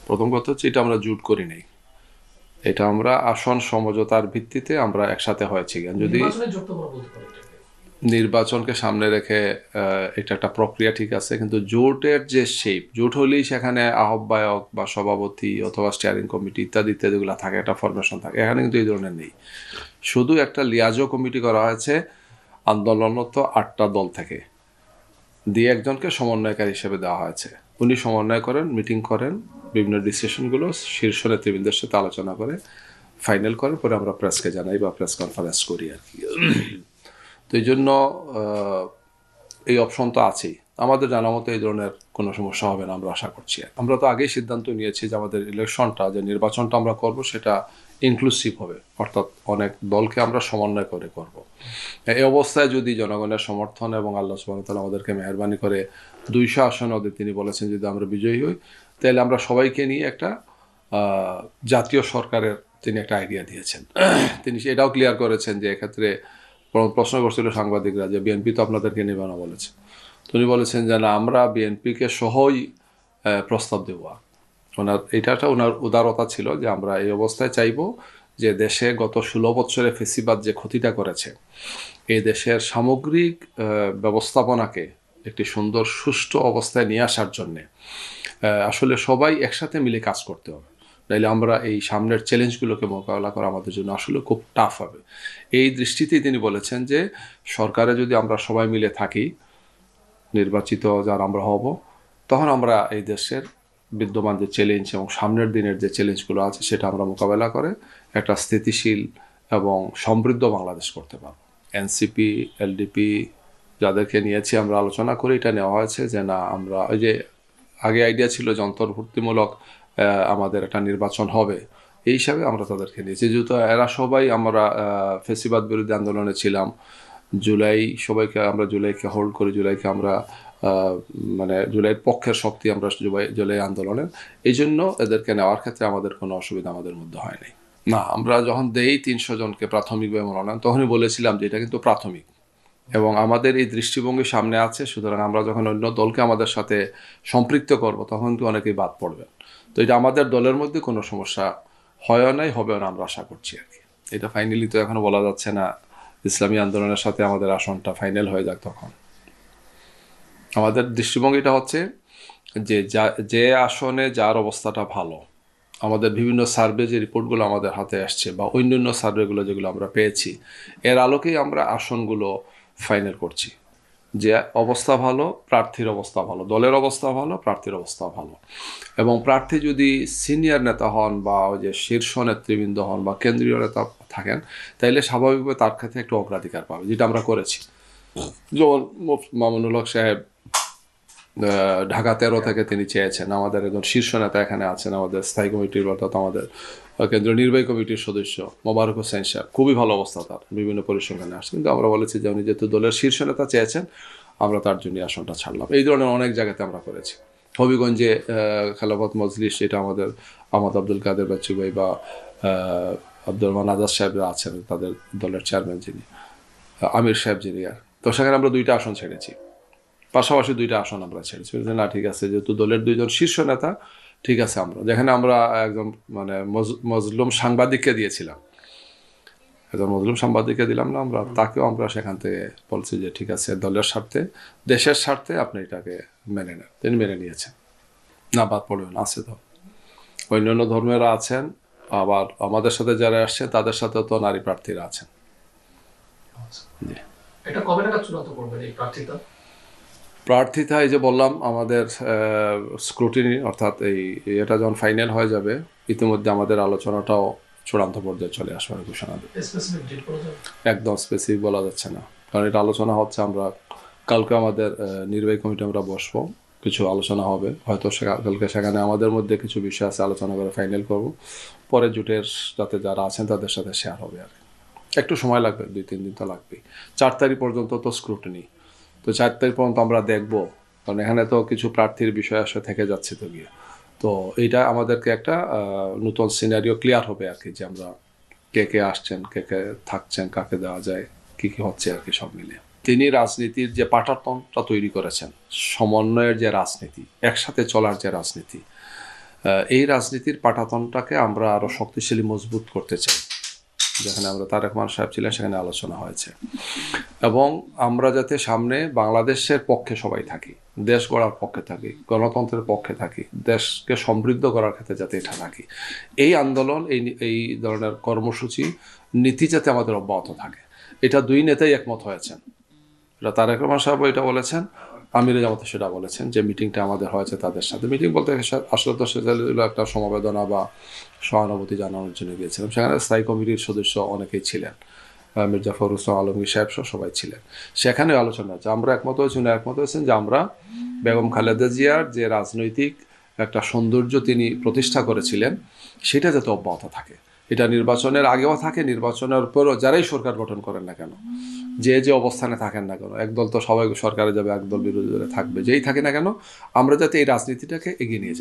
প্রথম কথা হচ্ছে এটা আমরা জুট করি নাই, এটা আমরা আসন সমঝোতার ভিত্তিতে আমরা একসাথে হয়েছি। যদি নির্বাচনকে সামনে রেখে এটা একটা প্রক্রিয়া ঠিক আছে, কিন্তু জোটের যে শেপ, জোট হলেই সেখানে আহ্বায়ক বা সভাপতি অথবা স্টিয়ারিং কমিটি ইত্যাদি ইত্যাদিগুলো থাকে, একটা ফরমেশন থাকে। এখানে কিন্তু এই ধরনের নেই, শুধু একটা লিয়াজো কমিটি করা হয়েছে আন্দোলনরত 8টা দল থেকে, দিয়ে একজনকে সমন্বয়কারী হিসেবে দেওয়া হয়েছে। উনি সমন্বয় করেন, মিটিং করেন, বিভিন্ন ডিসিশনগুলো শীর্ষ নেতৃবৃন্দের সাথে আলোচনা করে ফাইনাল করেন, পরে আমরা প্রেসকে জানাই বা প্রেস কনফারেন্স করি আর কি। তো এই জন্য এই অপশন তো আছেই। আমাদের জানা মতো এই ধরনের কোনো সমস্যা হবে না আমরা আশা করছি। আমরা তো আগেই সিদ্ধান্ত নিয়েছি যে আমাদের ইলেকশনটা, যে নির্বাচনটা আমরা করব, সেটা ইনক্লুসিভ হবে, অর্থাৎ অনেক দলকে আমরা সমন্বয় করে করব। এই অবস্থায় যদি জনগণের সমর্থন এবং আল্লাহ সুবহানাহু ওয়া তাআলা আমাদেরকে মেহেরবানি করে 200 আসন ওদের তিনি বলেছেন যদি আমরা বিজয়ী হই, তাহলে আমরা সবাইকে নিয়ে একটা জাতীয় সরকারের তিনি একটা আইডিয়া দিয়েছেন। তিনি এটাও ক্লিয়ার করেছেন যে এক্ষেত্রে প্রশ্ন করছিল সাংবাদিকরা যে বিএনপি তো আপনাদেরকে নেবে না বলেছে। তিনি বলেছেন যে না, আমরা বিএনপিকে সহই প্রস্তাব দেব। এটা ওনার উদারতা ছিল যে আমরা এই অবস্থায় চাইব যে দেশে গত 16 বছরে ফেসিবাদ যে ক্ষতিটা করেছে, এই দেশের সামগ্রিক ব্যবস্থাপনাকে একটি সুন্দর সুষ্ঠু অবস্থায় নিয়ে আসার জন্যে আসলে সবাই একসাথে মিলে কাজ করতে হবে। তাইলে আমরা এই সামনের চ্যালেঞ্জগুলোকে মোকাবেলা করা আমাদের জন্য আসলে খুব টাফ হবে। এই দৃষ্টিতেই তিনি বলেছেন যে সরকারে যদি আমরা সবাই মিলে থাকি, নির্বাচিত যারা আমরা হব, তখন আমরা এই দেশের বিদ্যমান যে চ্যালেঞ্জ এবং সামনের দিনের যে চ্যালেঞ্জগুলো আছে সেটা আমরা মোকাবেলা করে একটা স্থিতিশীল এবং সমৃদ্ধ বাংলাদেশ করতে পারব। এনসিপি, এলডিপি যাদেরকে নিয়েছি আমরা আলোচনা করে এটা নেওয়া হয়েছে যে না, আমরা ওই যে আগে আইডিয়া ছিল যে অন্তর্ভুক্তিমূলক আমাদের একটা নির্বাচন হবে, এই হিসাবে আমরা তাদেরকে নিয়েছি। যেহেতু এরা সবাই আমরা ফেসিবাদ বিরোধী আন্দোলনে ছিলাম, আমরা জুলাইকে হোল্ড করি, জুলাইকে আমরা মানে জুলাইয়ের পক্ষের শক্তি আমরা জুলাই আন্দোলনের, এই জন্য এদেরকে নেওয়ার ক্ষেত্রে আমাদের কোনো অসুবিধা আমাদের মধ্যে হয় নাই। না, আমরা যখন দেই 300 জনকে প্রাথমিকভাবে মনোনয়ন, তখনই বলেছিলাম যে এটা কিন্তু প্রাথমিক এবং আমাদের এই দৃষ্টিভঙ্গি সামনে আছে। সুতরাং আমরা যখন অন্য দলকে আমাদের সাথে সম্পৃক্ত করব, তখন তো অনেকেই বাদ পড়বেন। তো এটা আমাদের দলের মধ্যে কোনো সমস্যা হয়ও নাই, হবেও না, আমরা আশা করছি আর কি। এটা ফাইনালি তো এখনো বলা যাচ্ছে না, ইসলামী আন্দোলনের সাথে আমাদের আসনটা ফাইনাল হয়ে যাক তখন। আমাদের দৃষ্টিভঙ্গিটা হচ্ছে যে আসনে যার অবস্থাটা ভালো, আমাদের বিভিন্ন সার্ভে যে রিপোর্টগুলো আমাদের হাতে আসছে বা অন্যান্য সার্ভেগুলো যেগুলো আমরা পেয়েছি, এর আলোকেই আমরা আসনগুলো ফাইনাল করছি। যে অবস্থা ভালো, প্রার্থীর অবস্থা ভালো, দলের অবস্থা ভালো, প্রার্থীর অবস্থা ভালো। এবং প্রার্থী যদি সিনিয়র নেতা হন বা ওই যে শীর্ষ নেতৃবৃন্দ হন বা কেন্দ্রীয় নেতা থাকেন, তাইলে স্বাভাবিকভাবে তার ক্ষেত্রে একটু অগ্রাধিকার পাবে, যেটা আমরা করেছি। যেমন মামুনুল হক সাহেব ঢাকা 13 থেকে তিনি চেয়েছেন, আমাদের একজন শীর্ষ নেতা এখানে আছেন, আমাদের স্থায়ী কমিটির অর্থাৎ আমাদের কেন্দ্রীয় নির্বাহী কমিটির সদস্য মোবারক হোসেন সাহেব, খুবই ভালো অবস্থা তার, বিভিন্ন পরিসংখ্যানে আসছে। কিন্তু আমরা বলেছি যে উনি যেহেতু দলের শীর্ষ নেতা চেয়েছেন, আমরা তার জন্য আসনটা ছাড়লাম। এই ধরনের অনেক জায়গাতে আমরা করেছি। হবিগঞ্জে খেলাফত মজলিস, এটা আমাদের আহমদ আব্দুল কাদের বাচ্চু ভাই বা আব্দুল রহমান আজাদ সাহেবরা আছেন, তাদের দলের চেয়ারম্যান যিনি, আমির সাহেব যিনি, তো সেখানে আমরা 2টা আসন ছেড়েছি, পাশাপাশি 2টা আসন আমরা ছেড়েছি। না, ঠিক আছে, যেহেতু দলের 2জন শীর্ষ নেতা, ঠিক আছে। আমরা যেখানে আমরা একজন মানে মজলুম সাংবাদিককে দিয়েছিলাম, একজন মজলুম সাংবাদিককে দিলাম না, আমরা তাকেও আমরা সেখান থেকে বলছি যে ঠিক আছে, দলের স্বার্থে, দেশের স্বার্থে আপনি এটাকে মেনে নেন। তিনি মেনে নিয়েছেন, না বাদ পড়বেন, আছে তো অন্যান্য ধর্মেরা আছেন, আবার আমাদের সাথে যারা আসছে তাদের সাথেও তো নারী প্রার্থীরা আছেন। এটা কবে নাগাদ চূড়ান্ত করবেন এই প্রার্থীতা? প্রার্থিতা এই যে বললাম, আমাদের স্ক্রুটিনি অর্থাৎ এটা যখন ফাইনাল হয়ে যাবে, ইতিমধ্যে আমাদের আলোচনাটাও চূড়ান্ত পর্যায়ে চলে আসবে, ঘোষণা দেবে। একদম স্পেসিফিক বলা যাচ্ছে না, কারণ এটা আলোচনা হচ্ছে। আমরা কালকে আমাদের নির্বাহী কমিটি আমরা বসবো, কিছু আলোচনা হবে, হয়তো কালকে সেখানে আমাদের মধ্যে কিছু বিষয় আছে, আলোচনা করে ফাইনাল করব। পরে জোটের যাতে যারা আছেন তাদের সাথে শেয়ার হবে। আর একটু সময় লাগবে, 2-3 দিন তো লাগবেই। 4 তারিখ পর্যন্ত তো স্ক্রুটিনি, তো 4 তারিখ পর্যন্ত আমরা দেখব, কারণ এখানে তো কিছু প্রার্থীর বিষয় আসলে থেকে যাচ্ছে তো গিয়ে। তো এইটা আমাদেরকে একটা নতুন সিনারিও ক্লিয়ার হবে আর কি, যে আমরা কে কে আসছেন, কে কে থাকছেন, কাকে দেওয়া যায়, কী কী হচ্ছে আর কি, সব মিলিয়ে। তিনি রাজনীতির যে পাটাতনটা তৈরি করেছেন, সমন্বয়ের যে রাজনীতি, একসাথে চলার যে রাজনীতি, এই রাজনীতির পাটাতনটাকে আমরা আরও শক্তিশালী মজবুত করতে চাই। যেখানে আমরা তারেক রহমান সাহেব ছিলেন সেখানে আলোচনা হয়েছে, এবং আমরা যাতে সামনে বাংলাদেশের পক্ষে সবাই থাকি, দেশ গড়ার পক্ষে থাকি, গণতন্ত্রের পক্ষে থাকি, দেশকে সমৃদ্ধ করার ক্ষেত্রে যাতে এটা থাকি, এই আন্দোলন, এই ধরনের কর্মসূচি, নীতি যাতে আমাদের অব্যাহত থাকে, এটা দুই নেতাই একমত হয়েছেন। এটা তারেক রহমান সাহেব এটা বলেছেন, আমিরে জামাতে সেটা বলেছেন যে মিটিংটা আমাদের হয়েছে তাদের সাথে। মিটিং বলতে আসলে তো সেটা হলো একটা সমবেদনা বা সহানুভূতি জানানোর জন্য গিয়েছিলাম। সেখানে স্থায়ী কমিটির সদস্য অনেকেই ছিলেন, মির্জা ফখরুল ইসলাম আলমগীর সাহেব সহ সবাই ছিলেন। সেখানে আলোচনা হচ্ছে, আমরা একমত হয়েছি, উনি একমত হয়েছেন যে আমরা বেগম খালেদা জিয়ার যে রাজনৈতিক একটা সৌন্দর্য তিনি প্রতিষ্ঠা করেছিলেন সেটা যাতে অব্যাহত থাকে। এটা নির্বাচনের আগেও থাকে, নির্বাচনের পরও যারাই সরকার গঠন করেন না কেন, যে অবস্থানে থাকেন না কেন, একদল তো সবাই সরকারে যাবে, একদল বিরোধী দলে থাকবে, যেই থাকে না কেন, আমরা যাতে এই রাজনীতিটাকে এগিয়ে নিয়ে যাই।